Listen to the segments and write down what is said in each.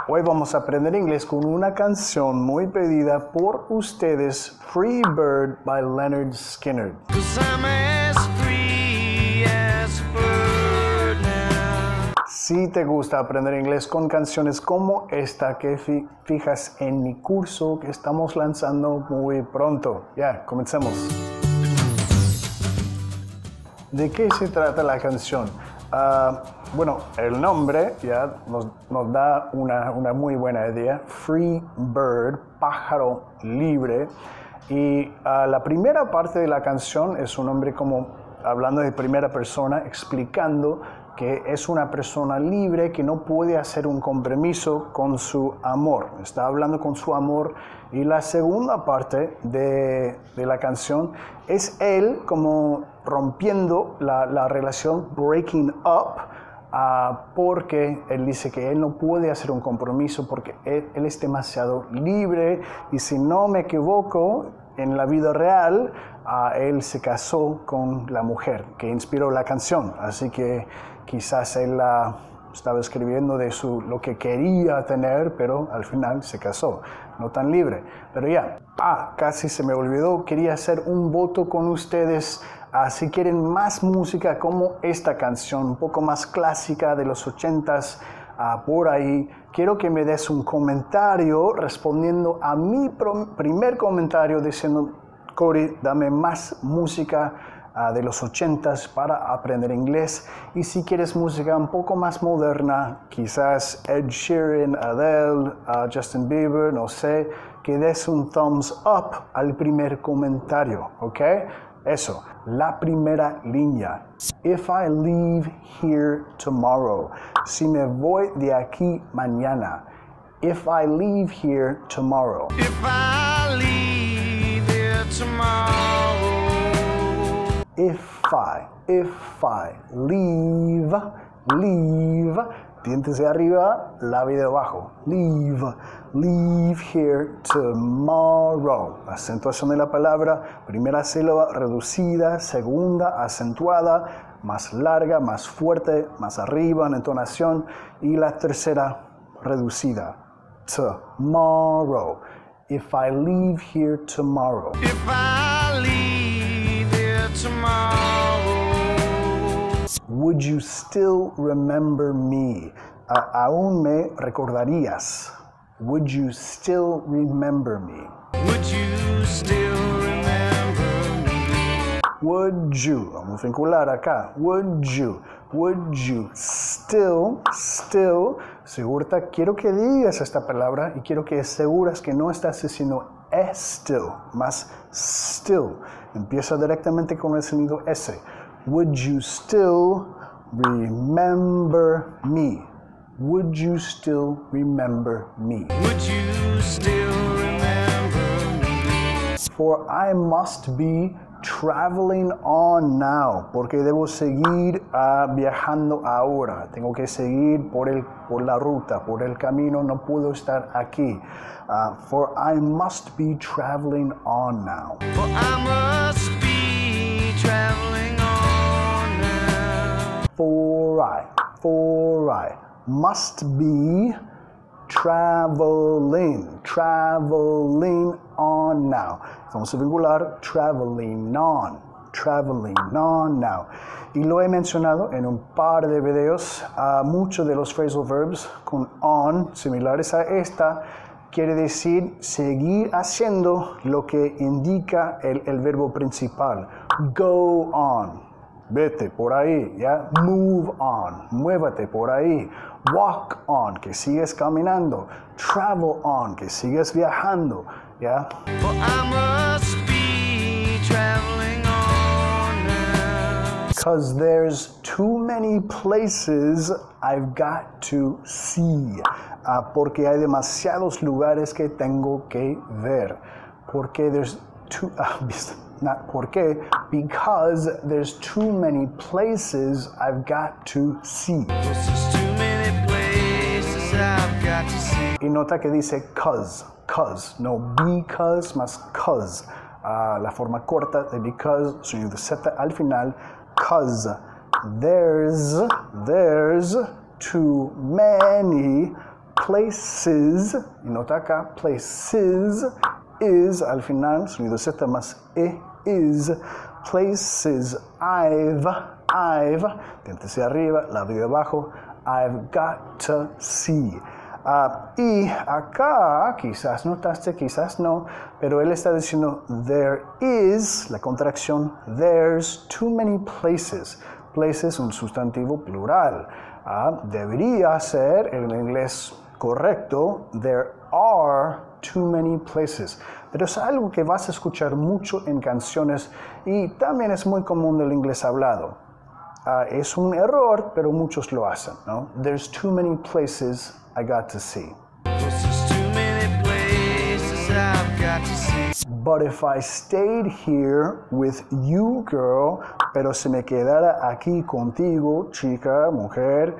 Hoy vamos a aprender inglés con una canción muy pedida por ustedes, Free Bird by LYNYRD SKYNYRD. Si te gusta aprender inglés con canciones como esta que fijas en mi curso que estamos lanzando muy pronto. Ya, comencemos. ¿De qué se trata la canción? Bueno, el nombre ya nos da una muy buena idea. Free Bird, pájaro libre. Y la primera parte de la canción es un hombre como hablando de primera persona, explicando que es una persona libre que no puede hacer un compromiso con su amor. Está hablando con su amor. Y la segunda parte de la canción es él como rompiendo la relación, breaking up, porque él dice que él no puede hacer un compromiso porque él es demasiado libre y si no me equivoco, en la vida real, él se casó con la mujer que inspiró la canción. Así que quizás él estaba escribiendo de lo que quería tener, pero al final se casó. No tan libre. Pero ya, casi se me olvidó. Quería hacer un voto con ustedes. Si quieren más música como esta canción, un poco más clásica de los 80s, por ahí, quiero que me des un comentario respondiendo a mi primer comentario diciendo, Cody, dame más música de los 80s para aprender inglés. Y si quieres música un poco más moderna, quizás Ed Sheeran, Adele, Justin Bieber, no sé, que des un thumbs up al primer comentario, ¿ok? Eso, la primera línea. If I leave here tomorrow. Si me voy de aquí mañana. If I leave here tomorrow. If I leave here tomorrow. If I leave, dientes de arriba, labio de abajo. Leave here tomorrow. Acentuación de la palabra, primera sílaba reducida, segunda acentuada, más larga, más fuerte, más arriba en entonación y la tercera reducida. Tomorrow. If I leave here tomorrow. If I leave here tomorrow. Would you still remember me? Aún me recordarías. Would you still remember me? Would you still remember me? Would you, vamos a vincular acá. Would you still, segura, quiero que digas esta palabra y quiero que aseguras que no estás diciendo still, más still. Empieza directamente con el sonido S. Would you still remember me? Would you still remember me? Would you still remember me? For I must be traveling on now. Porque debo seguir viajando ahora. Tengo que seguir por la ruta, por el camino. No puedo estar aquí. For I must be traveling on now. For I must be traveling on now. For I must be traveling on now. Vamos a vincular traveling on now. Y lo he mencionado en un par de videos. Muchos de los phrasal verbs con on, similares a esta, quiere decir seguir haciendo lo que indica el verbo principal. Go on. Vete por ahí, ¿ya? Move on, muévete por ahí. Walk on, que sigues caminando. Travel on, que sigues viajando, ¿ya? For I must be traveling on now. Because there's too many places I've got to see. Porque hay demasiados lugares que tengo que ver. Porque there's too... Not porque, because there's too many places I've got to see. There's too many places I've got to see. Y nota que dice cause, no because más cause. La forma corta de because, sonido de Z al final, cause there's too many places, y nota acá, places, is, al final, sonido Z más E, is, places, I've, diente hacia arriba, labio de abajo, I've got to see. Y acá, quizás notaste, quizás no, pero él está diciendo there is, la contracción, there's too many places. Places, un sustantivo plural. Debería ser, en el inglés correcto, there are too many places. Pero es algo que vas a escuchar mucho en canciones y también es muy común del inglés hablado. Es un error, pero muchos lo hacen, ¿no? There's too many places I got to see. There's too many places I've got to see. But if I stayed here with you, girl, pero si me quedara aquí contigo, chica, mujer,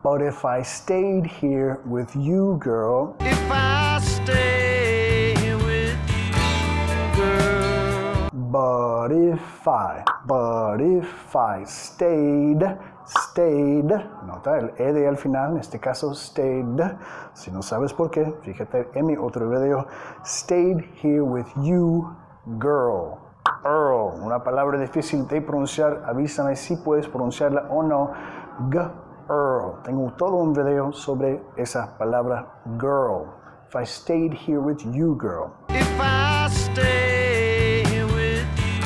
but if I stayed here with you, girl, If I stay here with you, girl. but if I stayed, nota el ed al final, en este caso stayed, si no sabes por qué, fíjate en mi otro video, stayed here with you, girl. Earl, una palabra difícil de pronunciar, avísame si puedes pronunciarla o no, girl. Tengo todo un video sobre esa palabra girl. If I stayed here with you, girl. If I stay here with you,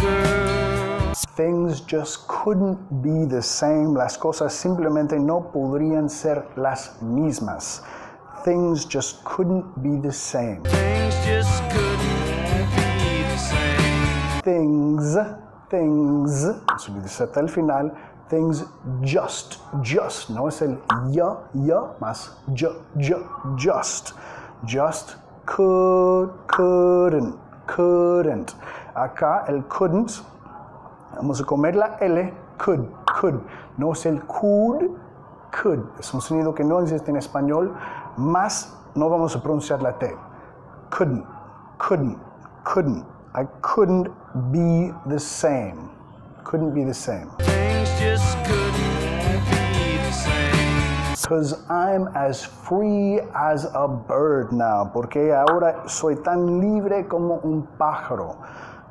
girl. Things just couldn't be the same. Las cosas simplemente no podrían ser las mismas. Things just couldn't be the same. Things just couldn't be the same. Things, subir hasta el final. Things just, no es el ya, más just. Just couldn't. Acá el couldn't, vamos a comer la L, could. No es el could. Es un sonido que no existe en español, más no vamos a pronunciar la T. Couldn't. I couldn't be the same. Couldn't be the same. Things just couldn't be the same. Because I'm as free as a bird now. Porque ahora soy tan libre como un pájaro.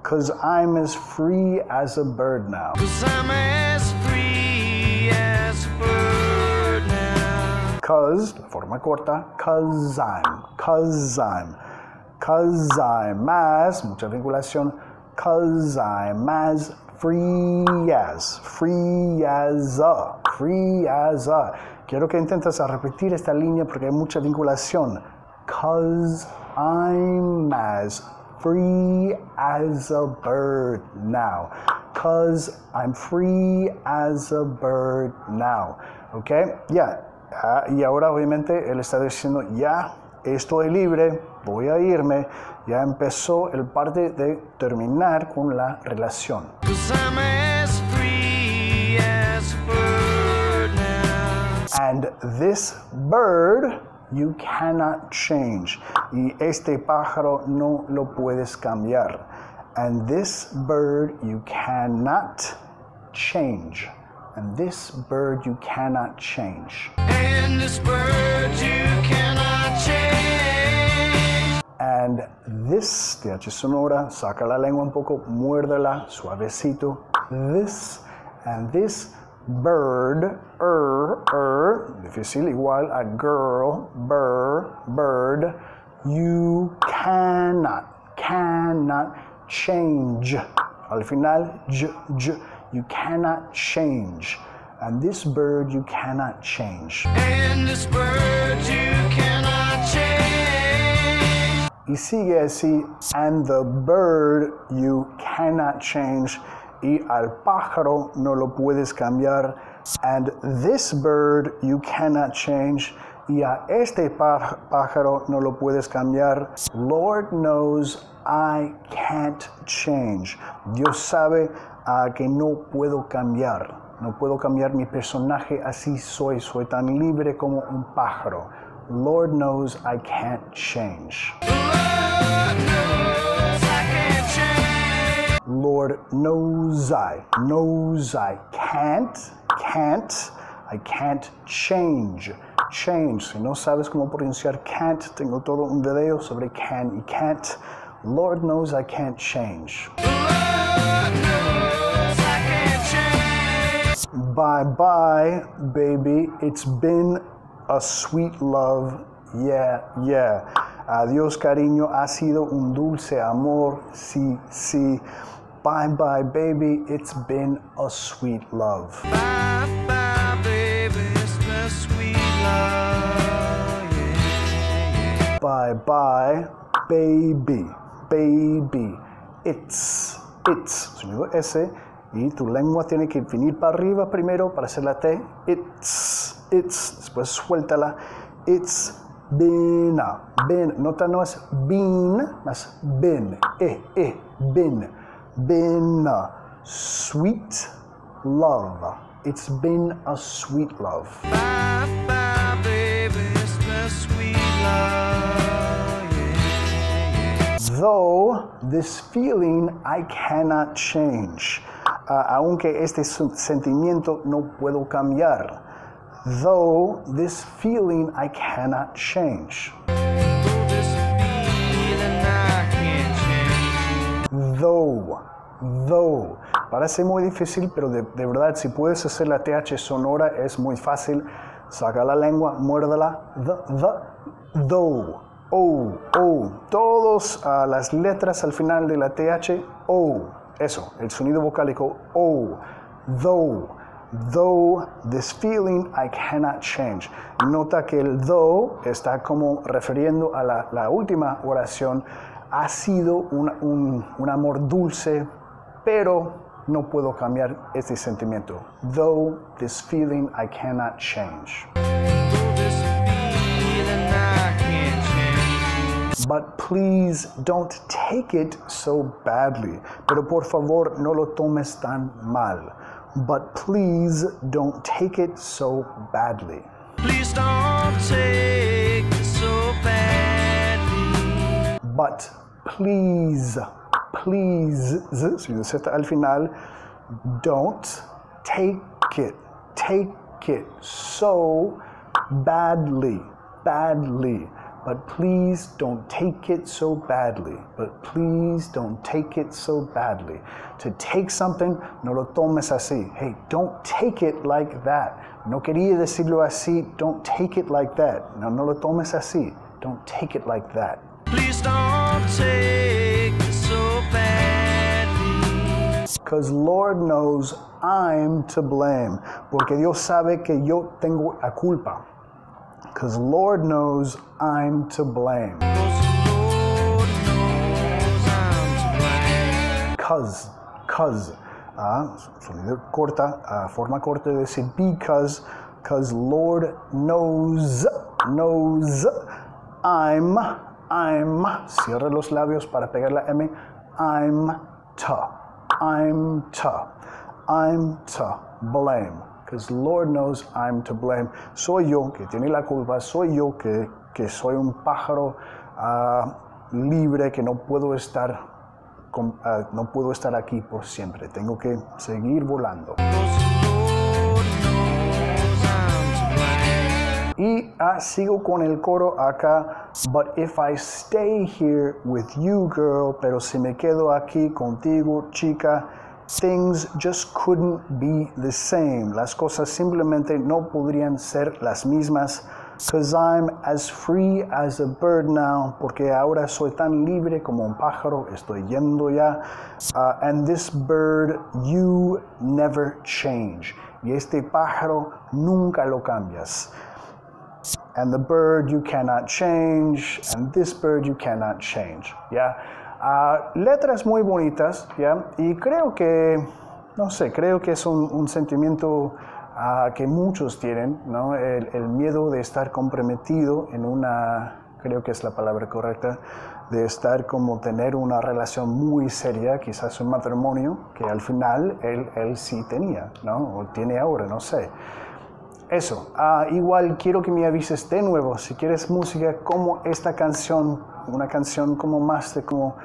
Because I'm as free as a bird now. 'Cause I'm as free as a bird now. Because, la forma corta, 'cause I'm as, mucha vinculación, 'cause I'm as free as a. Quiero que intentes a repetir esta línea porque hay mucha vinculación. 'Cause I'm as free as a bird now. 'Cause I'm free as a bird now. ¿Ok? Ya. Y ahora obviamente él está diciendo, ya estoy libre, voy a irme. Ya empezó el parte de terminar con la relación. 'Cause I'm as free as a bird now. And this bird you cannot change. Y este pájaro no lo puedes cambiar. And this bird you cannot change. And this bird you cannot change. And this bird you cannot change. And this, TH sonora, saca la lengua un poco, muérdela, suavecito. This, and this bird, difícil, igual a girl, bird, you cannot change. Al final, you cannot change. And this bird you cannot change. And this bird you cannot change. Y sigue así, and the bird you cannot change. Y al pájaro no lo puedes cambiar. And this bird you cannot change. Y a este pájaro no lo puedes cambiar. Lord knows I can't change. Dios sabe que no puedo cambiar. No puedo cambiar mi personaje, así soy tan libre como un pájaro. Lord knows I can't change. Lord knows I can't change. Lord knows I can't change. change. Si no sabes cómo pronunciar can't, tengo todo un video sobre can y can't. Lord knows I can't change. Bye bye, baby. It's been a sweet love. Yeah, yeah. Adiós, cariño. Ha sido un dulce amor. Sí, sí. Bye bye, baby. It's been a sweet love. Bye bye, baby, it's been a sweet love. Yeah, yeah. Bye bye, baby. Baby. It's. Sonido S. Y tu lengua tiene que venir para arriba primero para hacer la T. It's. Después suéltala. It's been. Nota no es been, más been. Been. Been a sweet love. It's been a sweet love. Bye bye, baby, it's been a sweet love. Yeah, yeah. Though this feeling I cannot change. Aunque este sentimiento no puedo cambiar. Though this feeling I cannot change. This feeling I can't change. Though. Parece muy difícil, pero de verdad, si puedes hacer la TH sonora, es muy fácil. Saca la lengua, muérdela. Though. Oh. Todas las letras al final de la TH, O. Eso, el sonido vocálico, O. Though this feeling I cannot change. Nota que el though está como refiriendo a la última oración. Ha sido un amor dulce, pero no puedo cambiar este sentimiento. Though this feeling I cannot change. This feeling I can't change. But please don't take it so badly. Pero por favor no lo tomes tan mal. But please don't take it so badly. Please don't take it so badly. But please, si no está al final, don't take it so badly. But please don't take it so badly. But please don't take it so badly. To take something, no lo tomes así. Hey, don't take it like that. No quería decirlo así. Don't take it like that. No lo tomes así. Don't take it like that. Please don't take it so badly. Because Lord knows I'm to blame. Porque Dios sabe que yo tengo la culpa. Because Lord knows I'm to blame. Cause. Sonido corta, forma corta de decir because Lord knows I'm, cierra los labios para pegar la M, I'm to blame. Because Lord knows I'm to blame. Soy yo que tiene la culpa, soy yo que soy un pájaro libre, que no puedo estar aquí por siempre. Tengo que seguir volando. Y sigo con el coro acá. But if I stay here with you, girl, pero si me quedo aquí contigo, chica, things just couldn't be the same. Las cosas simplemente no podrían ser las mismas. Because I'm as free as a bird now. Porque ahora soy tan libre como un pájaro. Estoy yendo ya. And this bird, you never change. Y este pájaro nunca lo cambias. And the bird you cannot change. And this bird you cannot change. ¿Ya? Letras muy bonitas, ¿ya? Y creo que, no sé, creo que es un sentimiento que muchos tienen, ¿no? El miedo de estar comprometido en creo que es la palabra correcta, de estar como tener una relación muy seria, quizás un matrimonio, que al final él sí tenía, ¿no? O tiene ahora, no sé. Eso, igual quiero que me avises de nuevo si quieres música como esta canción, una canción como más de como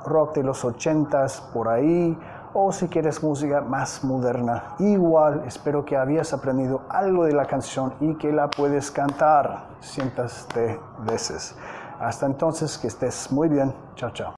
rock de los 80s por ahí, o si quieres música más moderna. Igual, espero que habías aprendido algo de la canción y que la puedes cantar cientos de veces. Hasta entonces, que estés muy bien. Chao, chao.